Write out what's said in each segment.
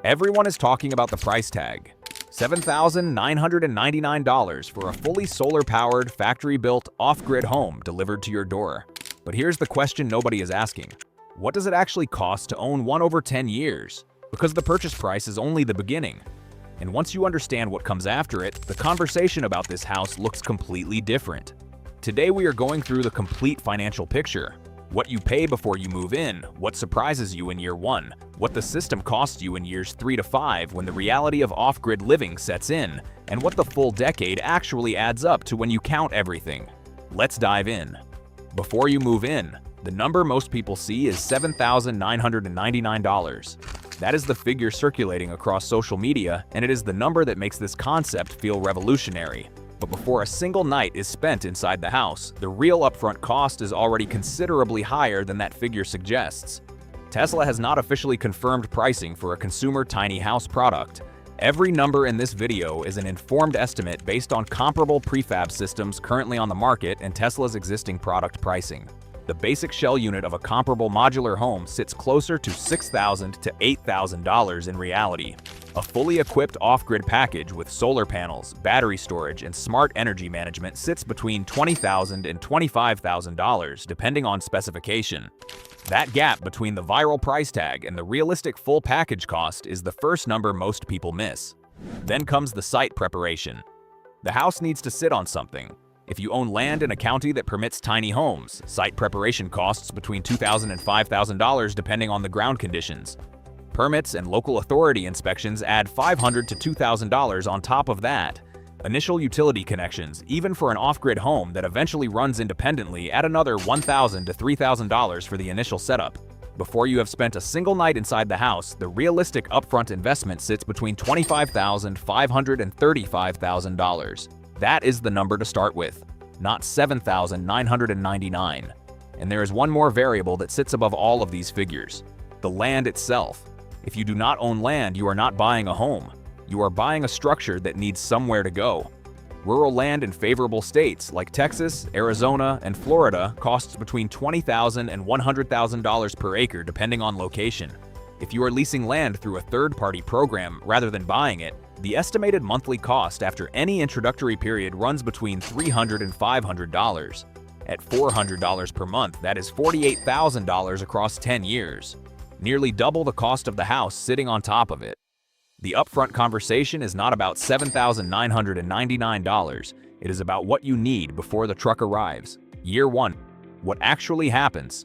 Everyone is talking about the price tag. $7,999 for a fully solar-powered, factory-built, off-grid home delivered to your door. But here's the question nobody is asking. What does it actually cost to own one over 10 years? Because the purchase price is only the beginning. And once you understand what comes after it, the conversation about this house looks completely different. Today we are going through the complete financial picture. What you pay before you move in, what surprises you in year 1, what the system costs you in years 3 to 5 when the reality of off-grid living sets in, and what the full decade actually adds up to when you count everything. Let's dive in. Before you move in, the number most people see is $7,999. That is the figure circulating across social media, and it is the number that makes this concept feel revolutionary. But before a single night is spent inside the house, the real upfront cost is already considerably higher than that figure suggests. Tesla has not officially confirmed pricing for a consumer tiny house product. Every number in this video is an informed estimate based on comparable prefab systems currently on the market and Tesla's existing product pricing. The basic shell unit of a comparable modular home sits closer to $6,000 to $8,000 in reality. A fully equipped off-grid package with solar panels, battery storage, and smart energy management sits between $20,000 and $25,000 depending on specification. That gap between the viral price tag and the realistic full package cost is the first number most people miss. Then comes the site preparation. The house needs to sit on something. If you own land in a county that permits tiny homes, site preparation costs between $2,000 and $5,000 depending on the ground conditions. Permits and local authority inspections add $500 to $2,000 on top of that. Initial utility connections, even for an off-grid home that eventually runs independently, add another $1,000 to $3,000 for the initial setup. Before you have spent a single night inside the house, the realistic upfront investment sits between $25,500 and $35,000. That is the number to start with, not $7,999. And there is one more variable that sits above all of these figures: the land itself. If you do not own land, you are not buying a home. You are buying a structure that needs somewhere to go. Rural land in favorable states like Texas, Arizona, and Florida costs between $20,000 and $100,000 per acre depending on location. If you are leasing land through a third-party program rather than buying it, the estimated monthly cost after any introductory period runs between $300 and $500. At $400 per month, that is $48,000 across 10 years. Nearly double the cost of the house sitting on top of it. The upfront conversation is not about $7,999. It is about what you need before the truck arrives. Year 1. What actually happens?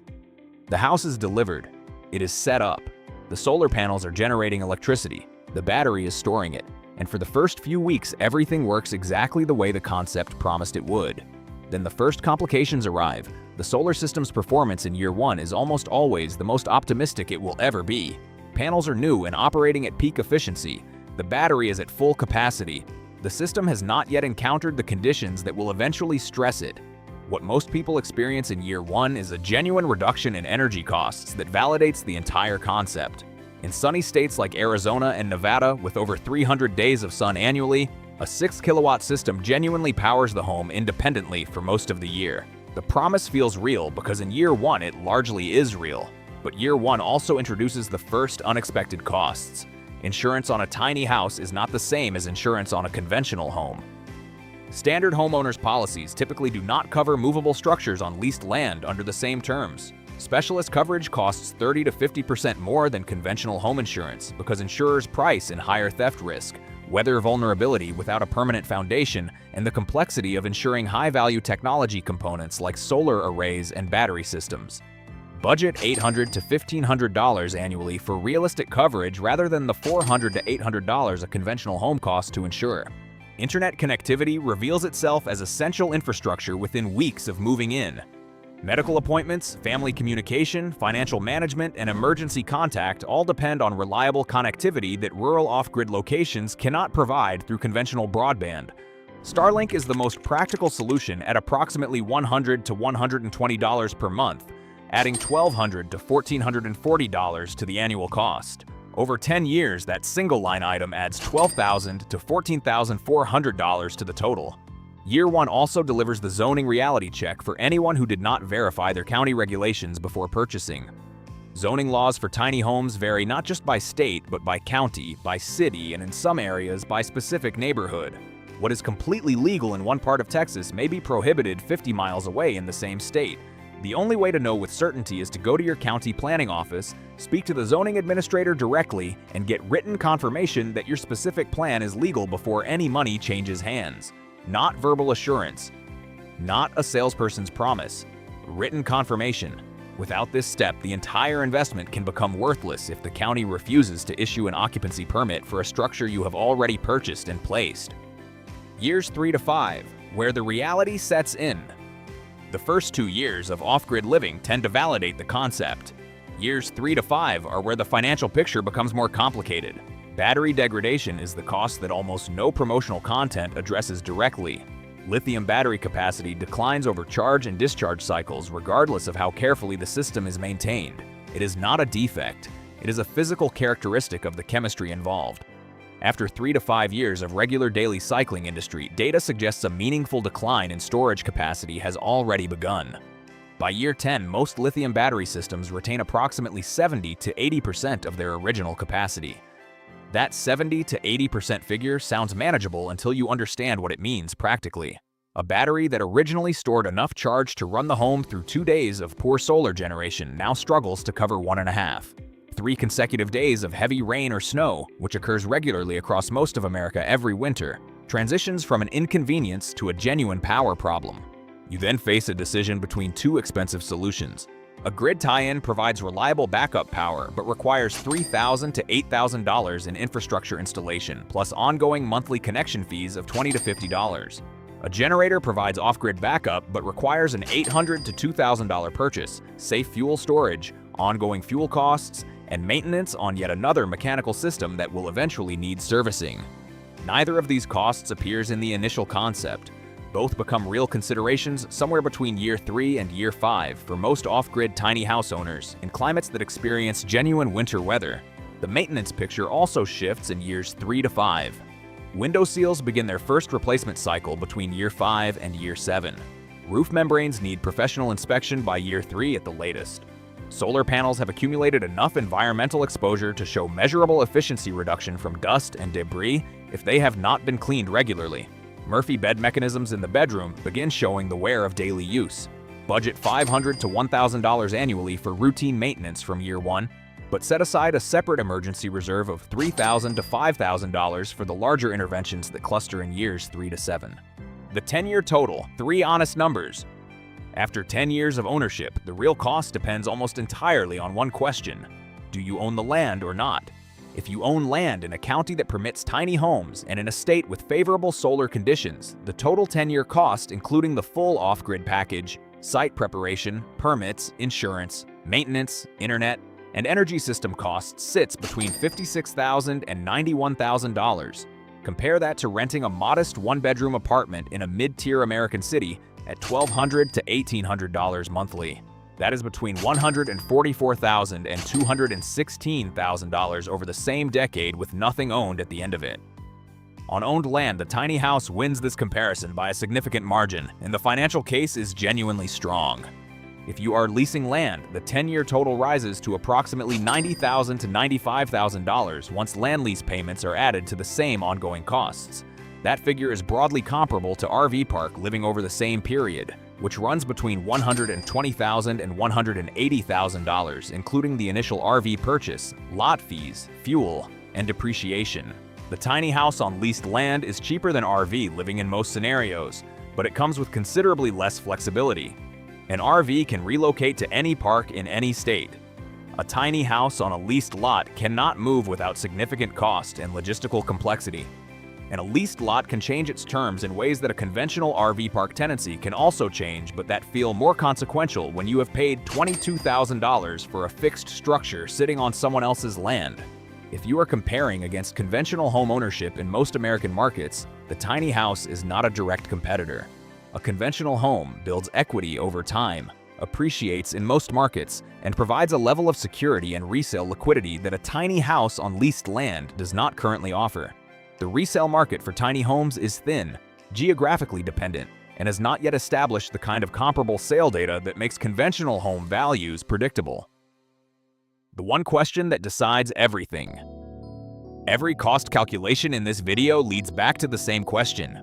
The house is delivered. It is set up. The solar panels are generating electricity. The battery is storing it. And for the first few weeks, everything works exactly the way the concept promised it would. Then the first complications arrive. The solar system's performance in year 1 is almost always the most optimistic it will ever be. Panels are new and operating at peak efficiency. The battery is at full capacity. The system has not yet encountered the conditions that will eventually stress it. What most people experience in year 1 is a genuine reduction in energy costs that validates the entire concept. In sunny states like Arizona and Nevada, with over 300 days of sun annually, a 6-kilowatt system genuinely powers the home independently for most of the year. The promise feels real because in year 1 it largely is real. But year 1 also introduces the first unexpected costs. Insurance on a tiny house is not the same as insurance on a conventional home. Standard homeowners policies typically do not cover movable structures on leased land under the same terms. Specialist coverage costs 30 to 50% more than conventional home insurance because insurers price in higher theft risk, weather vulnerability without a permanent foundation, and the complexity of insuring high-value technology components like solar arrays and battery systems. Budget $800 to $1,500 annually for realistic coverage rather than the $400 to $800 a conventional home costs to insure. Internet connectivity reveals itself as essential infrastructure within weeks of moving in. Medical appointments, family communication, financial management, and emergency contact all depend on reliable connectivity that rural off-grid locations cannot provide through conventional broadband. Starlink is the most practical solution at approximately $100 to $120 per month, adding $1,200 to $1,440 to the annual cost. Over 10 years, that single line item adds $12,000 to $14,400 to the total. Year 1 also delivers the zoning reality check for anyone who did not verify their county regulations before purchasing. Zoning laws for tiny homes vary not just by state, but by county, by city, and in some areas by specific neighborhood. What is completely legal in one part of Texas may be prohibited 50 miles away in the same state. The only way to know with certainty is to go to your county planning office, speak to the zoning administrator directly, and get written confirmation that your specific plan is legal before any money changes hands. Not verbal assurance. Not a salesperson's promise. Written confirmation. Without this step, the entire investment can become worthless if the county refuses to issue an occupancy permit for a structure you have already purchased and placed. Years 3 to 5, where the reality sets in. The first 2 years of off-grid living tend to validate the concept. Years 3 to 5 are where the financial picture becomes more complicated. Battery degradation is the cost that almost no promotional content addresses directly. Lithium battery capacity declines over charge and discharge cycles regardless of how carefully the system is maintained. It is not a defect. It is a physical characteristic of the chemistry involved. After 3 to 5 years of regular daily cycling industry, data suggests a meaningful decline in storage capacity has already begun. By year 10, most lithium battery systems retain approximately 70 to 80% of their original capacity. That 70 to 80% figure sounds manageable until you understand what it means practically. A battery that originally stored enough charge to run the home through 2 days of poor solar generation now struggles to cover 1.5. 3 consecutive days of heavy rain or snow, which occurs regularly across most of America every winter, transitions from an inconvenience to a genuine power problem. You then face a decision between 2 expensive solutions. A grid tie-in provides reliable backup power but requires $3,000 to $8,000 in infrastructure installation, plus ongoing monthly connection fees of $20 to $50. A generator provides off-grid backup but requires an $800 to $2,000 purchase, safe fuel storage, ongoing fuel costs, and maintenance on yet another mechanical system that will eventually need servicing. Neither of these costs appears in the initial concept. Both become real considerations somewhere between year 3 and year 5 for most off-grid tiny house owners in climates that experience genuine winter weather. The maintenance picture also shifts in years 3 to 5. Window seals begin their first replacement cycle between year 5 and year 7. Roof membranes need professional inspection by year 3 at the latest. Solar panels have accumulated enough environmental exposure to show measurable efficiency reduction from dust and debris if they have not been cleaned regularly. Murphy bed mechanisms in the bedroom begin showing the wear of daily use. Budget $500 to $1,000 annually for routine maintenance from year 1, but set aside a separate emergency reserve of $3,000 to $5,000 for the larger interventions that cluster in years 3 to 7. The 10-year total, 3 honest numbers. After 10 years of ownership, the real cost depends almost entirely on one question: do you own the land or not? If you own land in a county that permits tiny homes and in a state with favorable solar conditions, the total 10-year cost, including the full off-grid package, site preparation, permits, insurance, maintenance, internet, and energy system costs sits between $56,000 and $91,000. Compare that to renting a modest one-bedroom apartment in a mid-tier American city at $1,200 to $1,800 monthly. That is between $144,000 and $216,000 over the same decade with nothing owned at the end of it. On owned land, the tiny house wins this comparison by a significant margin, and the financial case is genuinely strong. If you are leasing land, the 10-year total rises to approximately $90,000 to $95,000 once land lease payments are added to the same ongoing costs. That figure is broadly comparable to RV park living over the same period, which runs between $120,000 and $180,000, including the initial RV purchase, lot fees, fuel, and depreciation. The tiny house on leased land is cheaper than RV living in most scenarios, but it comes with considerably less flexibility. An RV can relocate to any park in any state. A tiny house on a leased lot cannot move without significant cost and logistical complexity. And a leased lot can change its terms in ways that a conventional RV park tenancy can also change, but that feel more consequential when you have paid $22,000 for a fixed structure sitting on someone else's land. If you are comparing against conventional home ownership in most American markets, the tiny house is not a direct competitor. A conventional home builds equity over time, appreciates in most markets, and provides a level of security and resale liquidity that a tiny house on leased land does not currently offer. The resale market for tiny homes is thin, geographically dependent, and has not yet established the kind of comparable sale data that makes conventional home values predictable. The one question that decides everything. Every cost calculation in this video leads back to the same question.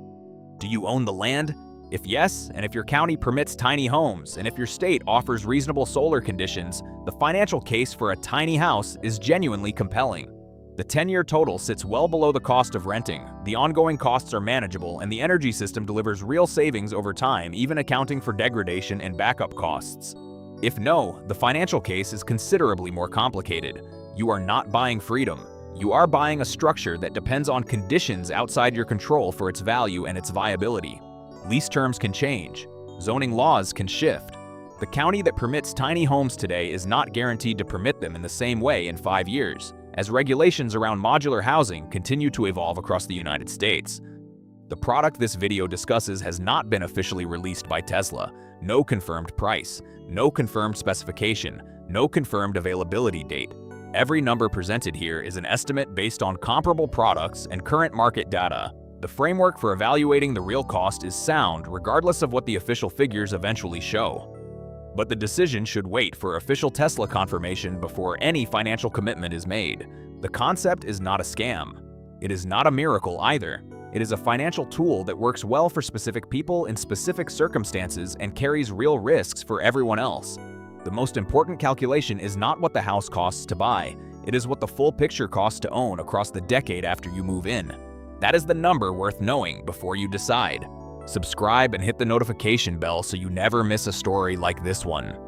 Do you own the land? If yes, and if your county permits tiny homes, and if your state offers reasonable solar conditions, the financial case for a tiny house is genuinely compelling. The 10-year total sits well below the cost of renting, the ongoing costs are manageable, and the energy system delivers real savings over time, even accounting for degradation and backup costs. If no, the financial case is considerably more complicated. You are not buying freedom. You are buying a structure that depends on conditions outside your control for its value and its viability. Lease terms can change. Zoning laws can shift. The county that permits tiny homes today is not guaranteed to permit them in the same way in 5 years, as regulations around modular housing continue to evolve across the United States. The product this video discusses has not been officially released by Tesla. No confirmed price, no confirmed specification, no confirmed availability date. Every number presented here is an estimate based on comparable products and current market data. The framework for evaluating the real cost is sound regardless of what the official figures eventually show. But the decision should wait for official Tesla confirmation before any financial commitment is made. The concept is not a scam. It is not a miracle either. It is a financial tool that works well for specific people in specific circumstances and carries real risks for everyone else. The most important calculation is not what the house costs to buy. It is what the full picture costs to own across the decade after you move in. That is the number worth knowing before you decide. Subscribe and hit the notification bell so you never miss a story like this one.